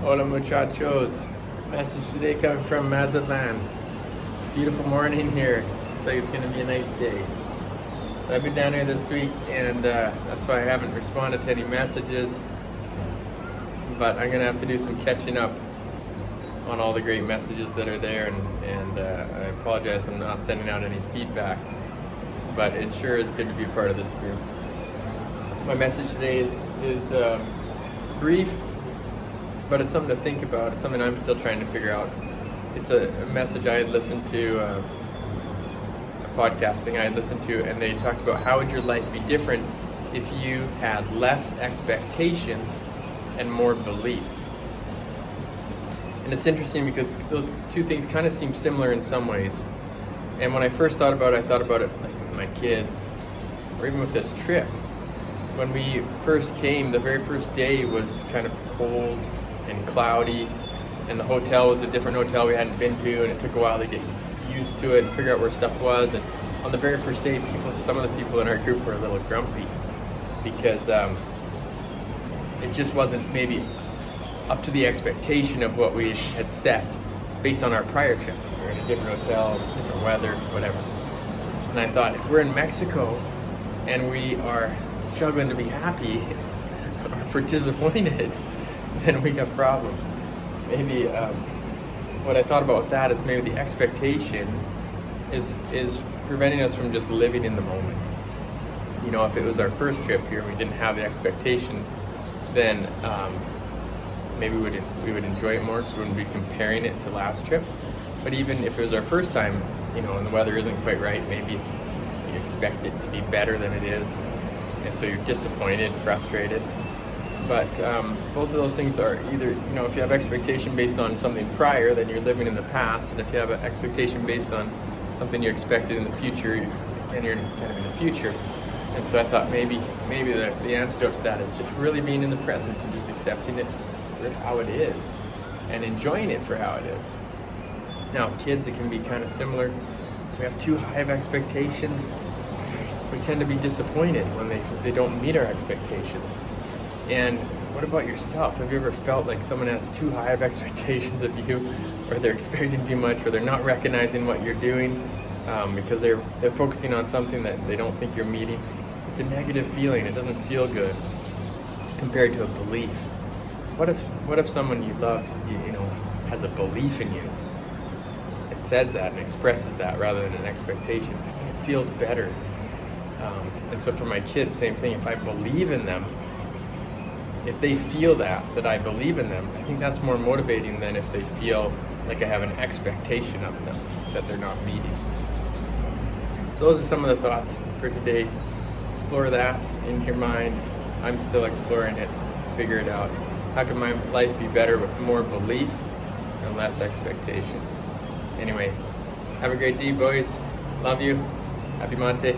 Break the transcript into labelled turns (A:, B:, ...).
A: Hola muchachos. Message today coming from Mazatlan. It's a beautiful morning here. Looks like it's gonna be a nice day. I've been down here this week and that's why I haven't responded to any messages. But I'm gonna have to do some catching up on all the great messages that are there, and I apologize I'm not sending out any feedback. But it sure is good to be a part of this group. My message today is brief, but it's something to think about. It's something I'm still trying to figure out. It's a message I had listened to, a podcasting I had listened to, and they talked about how would your life be different if you had less expectations and more belief. And it's interesting because those two things kind of seem similar in some ways. And when I first thought about it, I thought about it like with my kids, or even with this trip. When we first came, the very first day was kind of cold and cloudy, and the hotel was a different hotel we hadn't been to, and it took a while to get used to it and figure out where stuff was. And on the very first day, some of the people in our group were a little grumpy because it just wasn't maybe up to the expectation of what we had set based on our prior trip. We were in a different hotel, different weather, whatever. And I thought, if we're in Mexico and we are struggling to be happy, or if we're disappointed, then we got problems. Maybe what I thought about that is maybe the expectation is preventing us from just living in the moment. You know, if it was our first trip here and we didn't have the expectation, then maybe we would enjoy it more because we wouldn't be comparing it to last trip. But even if it was our first time, you know, and the weather isn't quite right, maybe you expect it to be better than it is, and so you're disappointed, frustrated. But both of those things are either, you know, if you have expectation based on something prior, then you're living in the past, and if you have an expectation based on something you expected in the future, then you're kind of in the future. And so I thought maybe the antidote to that is just really being in the present and just accepting it for how it is and enjoying it for how it is. Now with kids, it can be kind of similar. If we have too high of expectations, we tend to be disappointed when they don't meet our expectations. And what about yourself? Have you ever felt like someone has too high of expectations of you, or they're expecting too much, or they're not recognizing what you're doing because they're focusing on something that they don't think you're meeting? It's a negative feeling. It doesn't feel good compared to a belief. What if someone you loved, you know, has a belief in you? It says that and expresses that rather than an expectation. I think it feels better. And so for my kids, same thing. If I believe in them, if they feel that I believe in them, I think that's more motivating than if they feel like I have an expectation of them that they're not meeting. So those are some of the thoughts for today. Explore that in your mind. I'm still exploring it to figure it out. How can my life be better with more belief and less expectation? Anyway, have a great day, boys. Love you. Happy Monte.